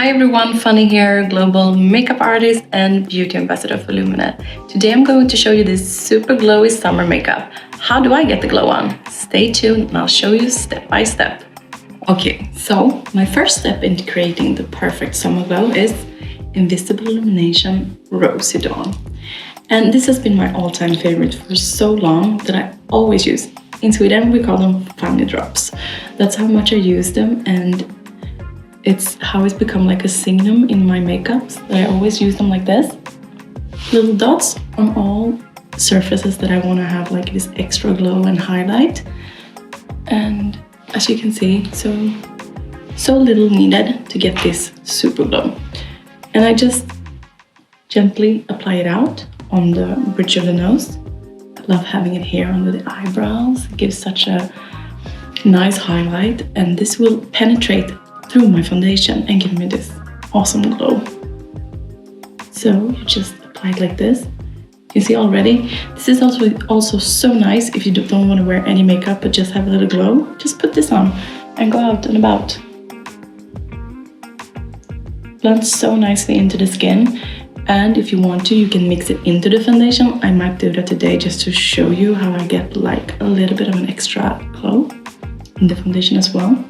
Hi everyone, Fanny here, global makeup artist and beauty ambassador for LUMENE. Today I'm going to show you this super glowy summer makeup. How do I get the glow on? Stay tuned and I'll show you step by step. Okay, so my first step into creating the perfect summer glow is Invisible Illumination Rosy Dawn. And this has been my all-time favorite for so long that I always use. In Sweden we call them Fanny drops. That's how much I use them, and it's how it's become like a signum in my makeups, that I always use them like this. Little dots on all surfaces that I want to have like this extra glow and highlight. And as you can see, so little needed to get this super glow. And I just gently apply it out on the bridge of the nose. I love having it here under the eyebrows. It gives such a nice highlight, and this will penetrate through my foundation and give me this awesome glow. So you just apply it like this. You see already, this is also so nice if you don't want to wear any makeup but just have a little glow. Just put this on and go out and about. Blends so nicely into the skin, and if you want to, you can mix it into the foundation. I might do that today just to show you how I get like a little bit of an extra glow in the foundation as well.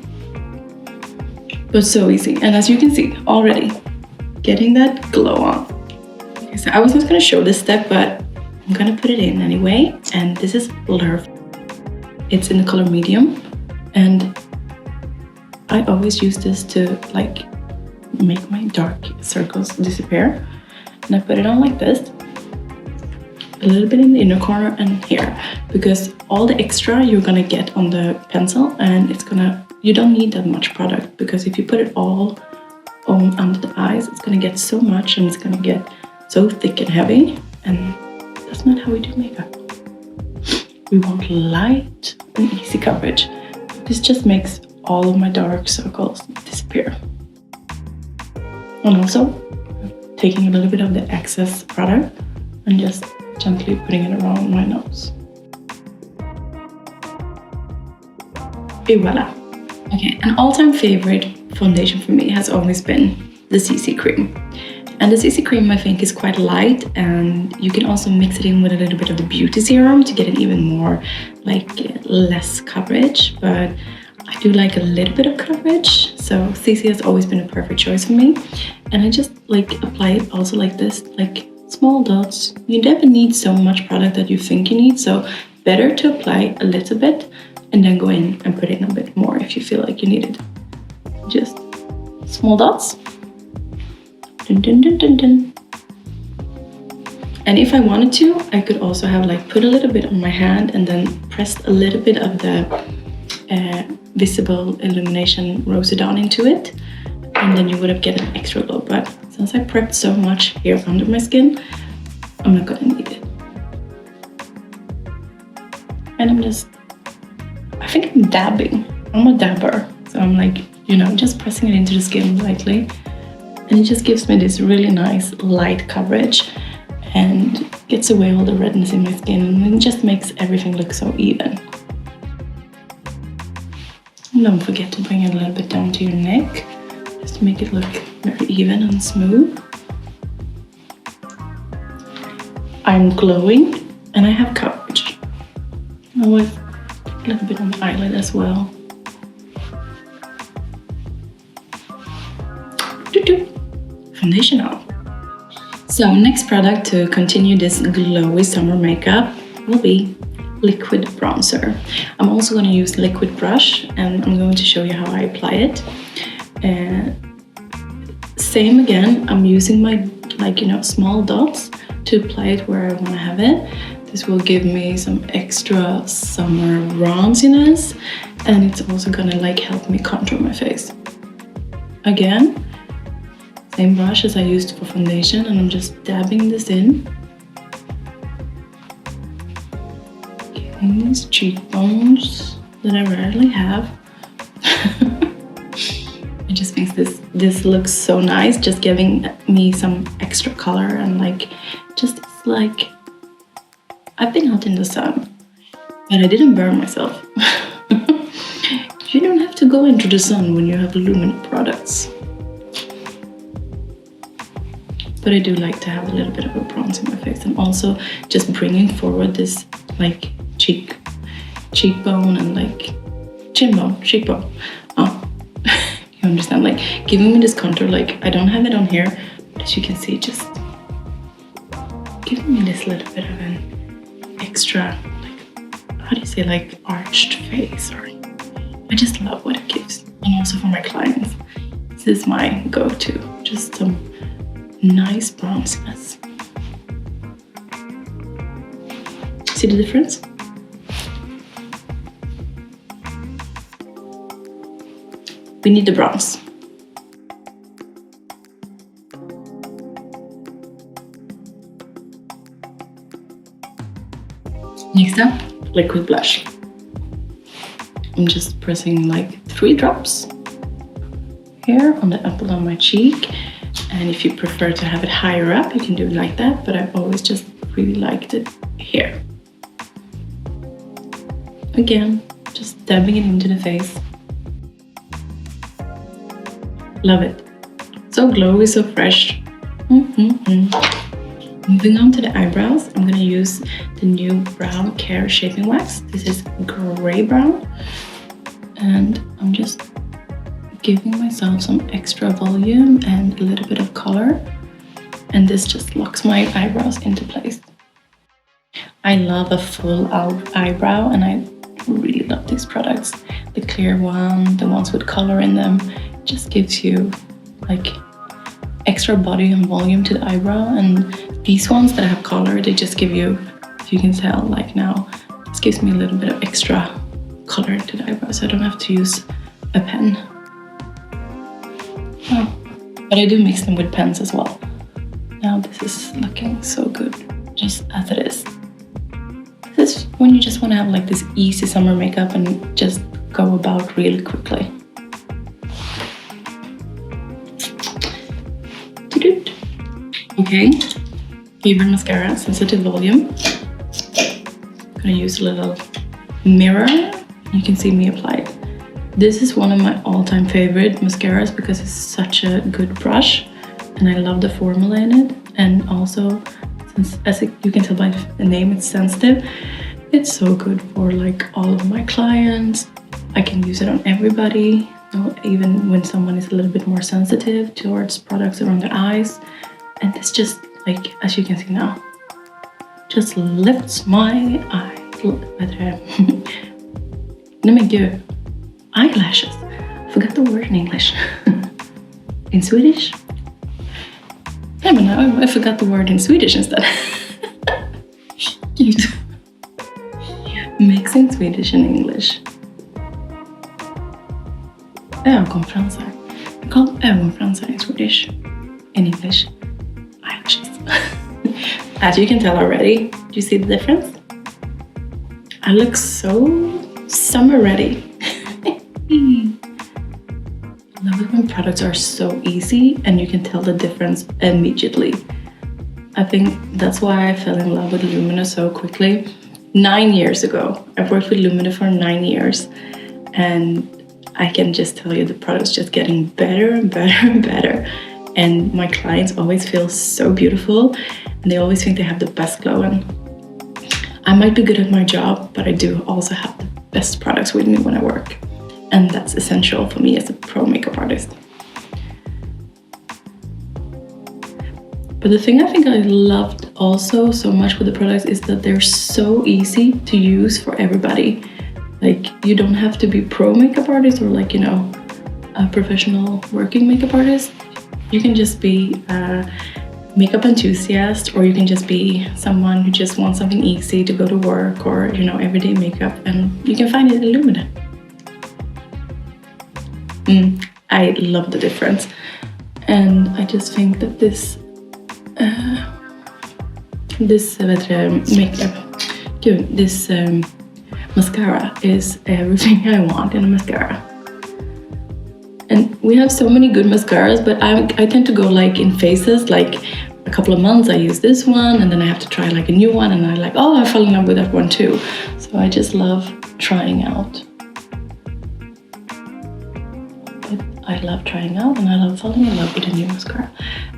But so easy, and as you can see already, getting that glow on. Okay, so I was not going to show this step, but I'm going to put it in anyway. And this is Blur. It's in the color medium, and I always use this to like make my dark circles disappear. And I put it on like this, a little bit in the inner corner and here, because all the extra you're gonna get on the pencil, and you don't need that much product, because if you put it all on under the eyes, it's gonna get so much and it's gonna get so thick and heavy, and that's not how we do makeup. We want light and easy coverage. This just makes all of my dark circles disappear. And also taking a little bit of the excess product and just gently putting it around my nose. Et voila. Okay, an all-time favorite foundation for me has always been the CC cream. And the CC cream I think is quite light, and you can also mix it in with a little bit of the beauty serum to get it even more like less coverage, but I do like a little bit of coverage, so CC has always been a perfect choice for me. And I just like apply it also like this, like small dots. You never need so much product that you think you need, so better to apply a little bit and then go in and put in a bit more if you feel like you need it. Just small dots. Dun, dun, dun, dun, dun. And if I wanted to, I could also have like put a little bit on my hand and then pressed a little bit of the Visible Illumination Rosy Dawn into it, and then you would have get an extra glow. But since I prepped so much here under my skin, I'm not gonna need it. And I think I'm dabbing. I'm a dabber, so I'm like, just pressing it into the skin lightly, and it just gives me this really nice light coverage and gets away all the redness in my skin, and it just makes everything look so even. And don't forget to bring it a little bit down to your neck, just to make it look very even and smooth. I'm glowing and I have coverage. I will a little bit on the eyelid as well. Foundation on. So next product to continue this glowy summer makeup will be liquid bronzer. I'm also going to use liquid brush, and I'm going to show you how I apply it. Same again, I'm using my small dots to apply it where I want to have it. This will give me some extra summer bronziness, and it's also gonna help me contour my face. Again, same brush as I used for foundation, and I'm just dabbing this in. Getting these cheekbones that I rarely have. It just makes this look so nice, just giving me some extra color, and I've been out in the sun, but I didn't burn myself. You don't have to go into the sun when you have LUMENE products. but I do like to have a little bit of a bronze in my face, and also just bringing forward this like cheekbone and like cheekbone. Oh, you understand? Like giving me this contour. Like I don't have it on here, but as you can see, just giving me this little bit of an extra, like, how do you say, like arched face. Or I just love what it gives, and also for my clients, this is my go-to. Just some nice bronziness. See the difference? We need the bronze. Next up, liquid blush. I'm just pressing like 3 drops here on the apple on my cheek. And if you prefer to have it higher up, you can do it like that, but I've always just really liked it here. Again, just dabbing it into the face. Love it. So glowy, so fresh. Moving on to the eyebrows, I'm gonna use the new Brow Care Shaping Wax. This is gray brown. And I'm just giving myself some extra volume and a little bit of color. And this just locks my eyebrows into place. I love a full eyebrow, and I really love these products. The clear one, the ones with color in them, just gives you like extra body and volume to the eyebrow. And these ones that have color, they just give you, if you can tell, like now, this gives me a little bit of extra color into the eyebrow, so I don't have to use a pen. Oh, but I do mix them with pens as well. Now this is looking so good, just as it is. This is when you just want to have like this easy summer makeup and just go about really quickly. Okay, favorite mascara, sensitive volume. I'm gonna use a little mirror. You can see me apply it. This is one of my all-time favorite mascaras because it's such a good brush, and I love the formula in it. And also, since as you can tell by the name, it's sensitive. It's so good for like all of my clients. I can use it on everybody, even when someone is a little bit more sensitive towards products around their eyes. And this just, like, as you can see now, just lifts my eyes. Nej men gud, eyelashes. I forgot the word in English. In Swedish? Yeah, but now I forgot the word in Swedish instead. Mixing Swedish and English. Ögonfransar. I call them ögonfransar in Swedish. In English, eyelashes. As you can tell already, do you see the difference? I look so summer ready. I love it when products are so easy and you can tell the difference immediately. I think that's why I fell in love with LUMENE so quickly. 9 years ago. I've worked with LUMENE for 9 years, and I can just tell you the product's just getting better and better and better. And my clients always feel so beautiful, and they always think they have the best glow. And I might be good at my job, but I do also have the best products with me when I work. And that's essential for me as a pro makeup artist. But the thing I think I loved also so much with the products is that they're so easy to use for everybody. Like, you don't have to be pro makeup artist or like, you know, a professional working makeup artist. You can just be a makeup enthusiast, or you can just be someone who just wants something easy to go to work, or, you know, everyday makeup, and you can find it in LUMENE. I love the difference, and I just think that this mascara is everything I want in a mascara. And we have so many good mascaras, but I tend to go like in phases. Like a couple of months I use this one, and then I have to try like a new one, and I like, oh, I fell in love with that one too. So I just love trying out. But I love trying out, and I love falling in love with a new mascara.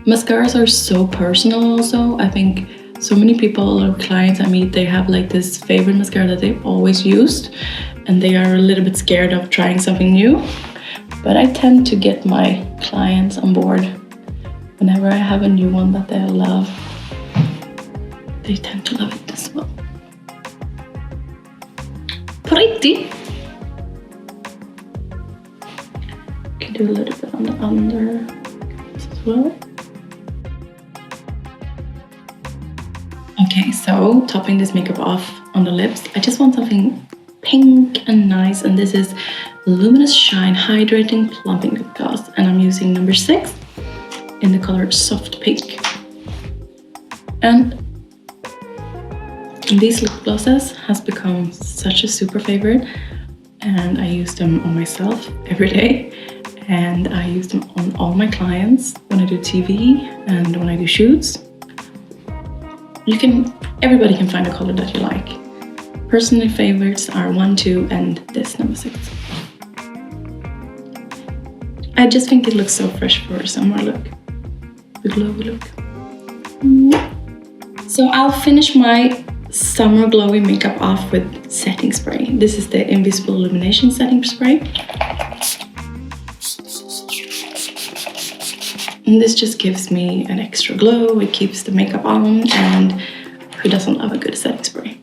Mascaras are so personal also. I think so many people or clients I meet, they have like this favorite mascara that they've always used, and they are a little bit scared of trying something new. But I tend to get my clients on board whenever I have a new one that they love. They tend to love it as well. Pretty. Can do a little bit on the under as well. Okay, so topping this makeup off on the lips, I just want something pink and nice, and this is Luminous Shine Hydrating Plumping Lip Gloss, and I'm using number 6 in the color Soft Pink. And these lip glosses has become such a super favorite, and I use them on myself every day, and I use them on all my clients when I do TV and when I do shoots. Everybody can find a color that you like. Personally favorites are 1, 2, and this number 6. I just think it looks so fresh for a summer look, the glowy look. So I'll finish my summer glowy makeup off with setting spray. This is the Invisible Illumination setting spray. And this just gives me an extra glow, it keeps the makeup on, and who doesn't love a good setting spray?